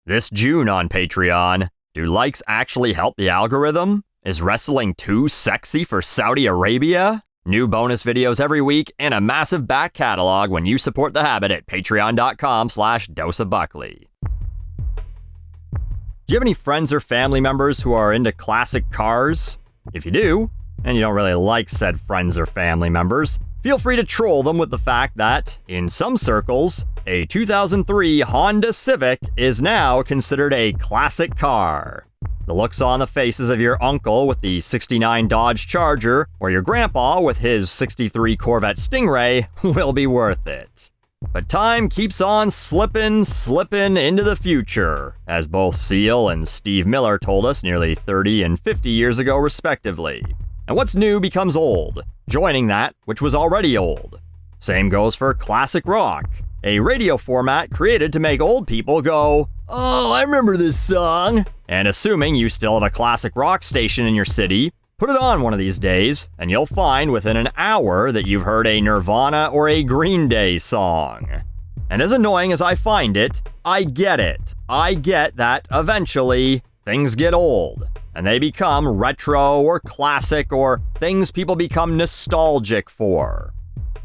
This June on Patreon, do likes actually help the algorithm? Is wrestling too sexy for Saudi Arabia? New bonus videos every week and a massive back catalog when you support The Habit at patreon.com/doseofbuckley. Do you have any friends or family members who are into classic cars? If you do, and you don't really like said friends or family members, feel free to troll them with the fact that, in some circles, a 2003 Honda Civic is now considered a classic car. The looks on the faces of your uncle with the 69 Dodge Charger or your grandpa with his 63 Corvette Stingray will be worth it. But time keeps on slipping into the future, as both Seal and Steve Miller told us nearly 30 and 50 years ago respectively. And what's new becomes old, joining that which was already old. Same goes for classic rock, a radio format created to make old people go, "Oh, I remember this song." And assuming you still have a classic rock station in your city, put it on one of these days, and you'll find within an hour that you've heard a Nirvana or a Green Day song. And as annoying as I find it. I get that eventually things get old, and they become retro or classic or things people become nostalgic for.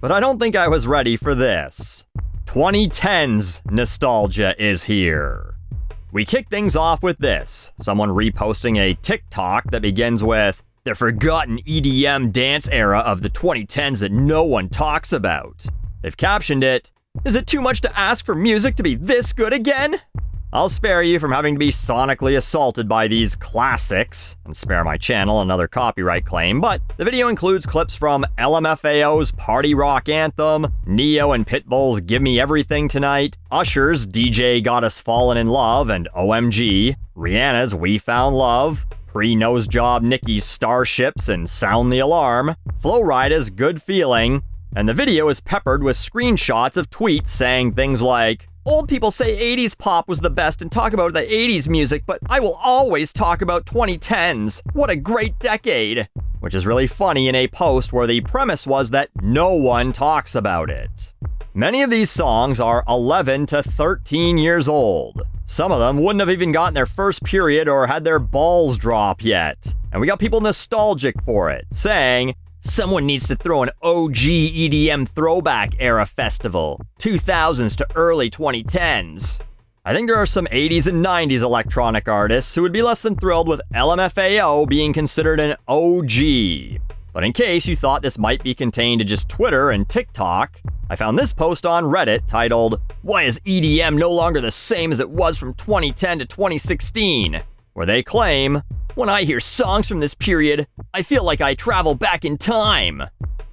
But I don't think I was ready for this. 2010's nostalgia is here. We kick things off with this, someone reposting a TikTok that begins with, "The forgotten EDM dance era of the 2010s that no one talks about." They've captioned it, "Is it too much to ask for music to be this good again?" I'll spare you from having to be sonically assaulted by these classics, and spare my channel another copyright claim, but the video includes clips from LMFAO's Party Rock Anthem, Neo and Pitbull's Give Me Everything Tonight, Usher's DJ Got Us Fallen in Love and OMG, Rihanna's We Found Love, pre-nose job Nicki's Starships and Sound the Alarm, Flo Rida's Good Feeling, and the video is peppered with screenshots of tweets saying things like, "Old people say 80s pop was the best and talk about the 80s music, but I will always talk about 2010s. What a great decade." Which is really funny in a post where the premise was that no one talks about it. Many of these songs are 11 to 13 years old. Some of them wouldn't have even gotten their first period or had their balls drop yet. And we got people nostalgic for it, saying, "Someone needs to throw an OG EDM throwback era festival, 2000s to early 2010s. I think there are some 80s and 90s electronic artists who would be less than thrilled with LMFAO being considered an OG. But in case you thought this might be contained to just Twitter and TikTok, I found this post on Reddit titled, "Why is EDM no longer the same as it was from 2010 to 2016? Where they claim, "When I hear songs from this period, I feel like I travel back in time."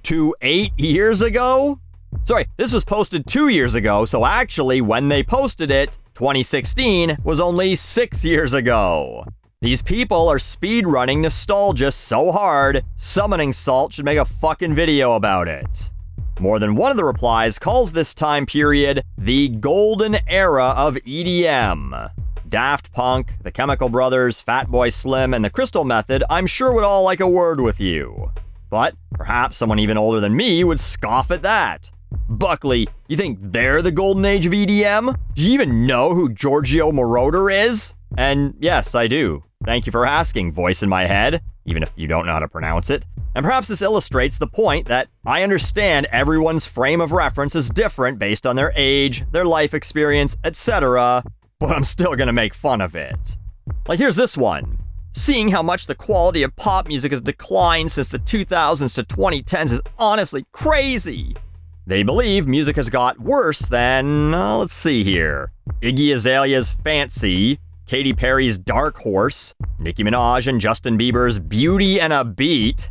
To 8 years ago? Sorry, this was posted 2 years ago, so actually when they posted it, 2016 was only 6 years ago. These people are speedrunning nostalgia so hard, Summoning Salt should make a fucking video about it. More than one of the replies calls this time period the golden era of EDM. Daft Punk, the Chemical Brothers, Fatboy Slim, and the Crystal Method I'm sure would all like a word with you. But perhaps someone even older than me would scoff at that. "Buckley, you think they're the golden age of EDM? Do you even know who Giorgio Moroder is?" And yes, I do. Thank you for asking, voice in my head, even if you don't know how to pronounce it. And perhaps this illustrates the point that I understand everyone's frame of reference is different based on their age, their life experience, etc., but I'm still gonna make fun of it. Like here's this one. "Seeing how much the quality of pop music has declined since the 2000s to 2010s is honestly crazy." They believe music has got worse than, let's see here, Iggy Azalea's Fancy, Katy Perry's Dark Horse, Nicki Minaj and Justin Bieber's Beauty and a Beat,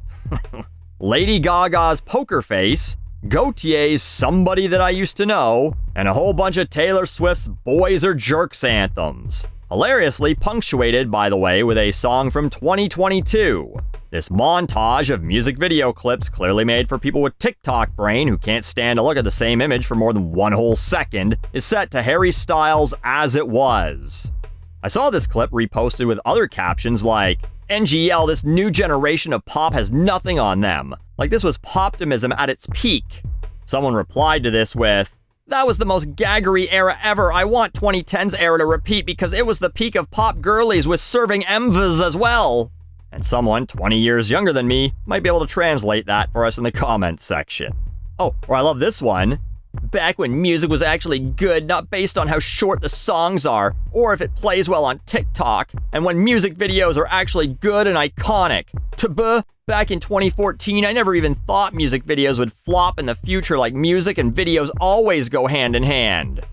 Lady Gaga's Poker Face, Gautier's Somebody That I Used to Know, and a whole bunch of Taylor Swift's Boys Are Jerks anthems. Hilariously punctuated, by the way, with a song from 2022. This montage of music video clips clearly made for people with TikTok brain who can't stand to look at the same image for more than one whole second is set to Harry Styles' As It Was. I saw this clip reposted with other captions like, "NGL, this new generation of pop has nothing on them. Like this was poptimism at its peak." Someone replied to this with, That was the most gaggery era ever. I want 2010's era to repeat because it was the peak of pop girlies with serving MVs as well. And someone 20 years younger than me might be able to translate that for us in the comments section. Oh, or I love this one. Back when music was actually good, not based on how short the songs are, or if it plays well on TikTok, and when music videos are actually good and iconic. Back in 2014, I never even thought music videos would flop in the future like music and videos always go hand in hand.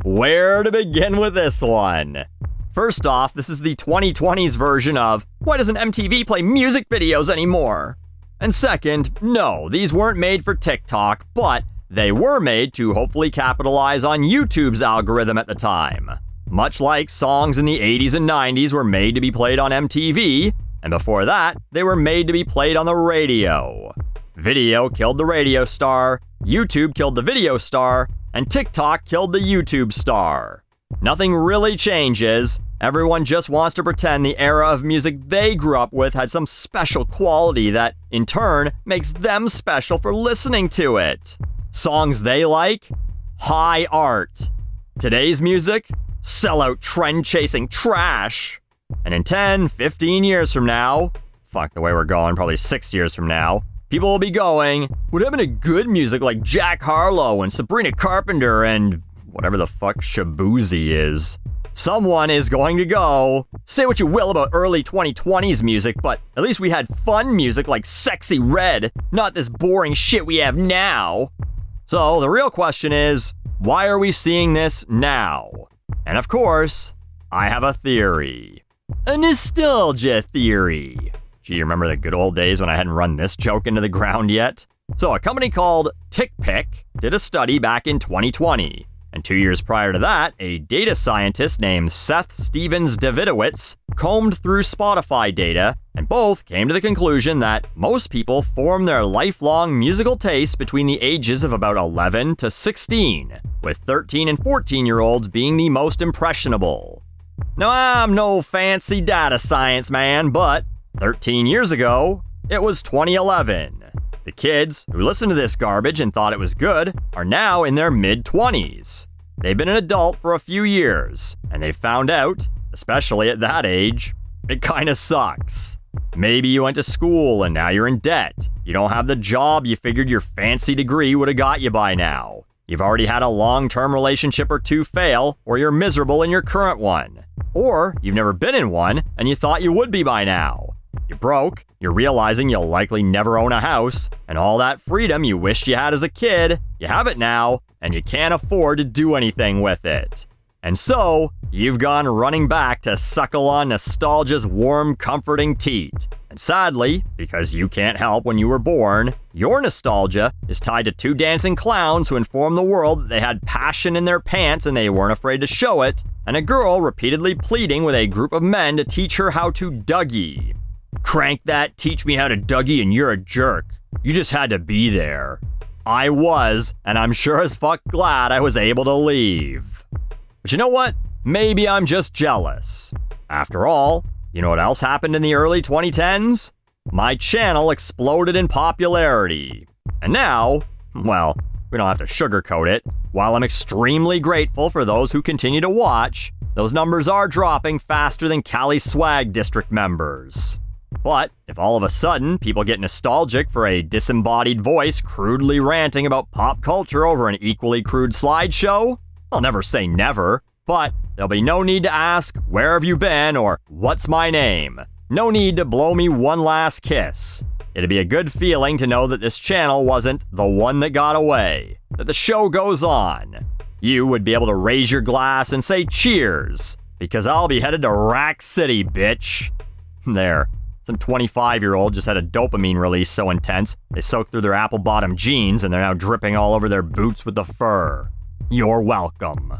Where to begin with this one? First off, this is the 2020s version of, why doesn't MTV play music videos anymore? And second, no, these weren't made for TikTok, but they were made to hopefully capitalize on YouTube's algorithm at the time. Much like songs in the 80s and 90s were made to be played on MTV, and before that, they were made to be played on the radio. Video killed the radio star, YouTube killed the video star, and TikTok killed the YouTube star. Nothing really changes. Everyone just wants to pretend the era of music they grew up with had some special quality that, in turn, makes them special for listening to it. Songs they like? High art. Today's music? Sellout trend-chasing trash. And in 10, 15 years from now, fuck the way we're going, probably 6 years from now, people will be going, what happened to good music like Jack Harlow and Sabrina Carpenter and whatever the fuck Shabuzi is? Someone is going to go, say what you will about early 2020s music, but at least we had fun music like Sexy Red, not this boring shit we have now. So the real question is, why are we seeing this now? And of course, I have a theory. A nostalgia theory. Gee, remember the good old days when I hadn't run this joke into the ground yet? So a company called TickPick did a study back in 2020. And 2 years prior to that, a data scientist named Seth Stevens-Davidowitz combed through Spotify data, and both came to the conclusion that most people form their lifelong musical tastes between the ages of about 11 to 16, with 13 and 14-year-olds being the most impressionable. Now, I'm no fancy data science man, but 13 years ago, it was 2011. The kids who listened to this garbage and thought it was good are now in their mid-20s. They've been an adult for a few years, and they've found out, especially at that age, it kinda sucks. Maybe you went to school and now you're in debt. You don't have the job you figured your fancy degree would have got you by now. You've already had a long-term relationship or two fail, or you're miserable in your current one. Or you've never been in one and you thought you would be by now. You're broke, you're realizing you'll likely never own a house, and all that freedom you wished you had as a kid, you have it now, and you can't afford to do anything with it. And so, you've gone running back to suckle on nostalgia's warm, comforting teat. And sadly, because you can't help when you were born, your nostalgia is tied to two dancing clowns who informed the world that they had passion in their pants and they weren't afraid to show it, and a girl repeatedly pleading with a group of men to teach her how to Dougie. Crank that, teach me how to Dougie, and you're a jerk. You just had to be there. I was, and I'm sure as fuck glad I was able to leave. But you know what? Maybe I'm just jealous. After all, you know what else happened in the early 2010s? My channel exploded in popularity. And now, well, we don't have to sugarcoat it. While I'm extremely grateful for those who continue to watch, those numbers are dropping faster than Cali Swag District members. But if all of a sudden people get nostalgic for a disembodied voice crudely ranting about pop culture over an equally crude slideshow, I'll never say never, but there'll be no need to ask, where have you been, or what's my name? No need to blow me one last kiss. It'd be a good feeling to know that this channel wasn't the one that got away, that the show goes on. You would be able to raise your glass and say cheers, because I'll be headed to Rack City, bitch. There. Some 25-year-old just had a dopamine release so intense, they soaked through their apple-bottom jeans and they're now dripping all over their boots with the fur. You're welcome.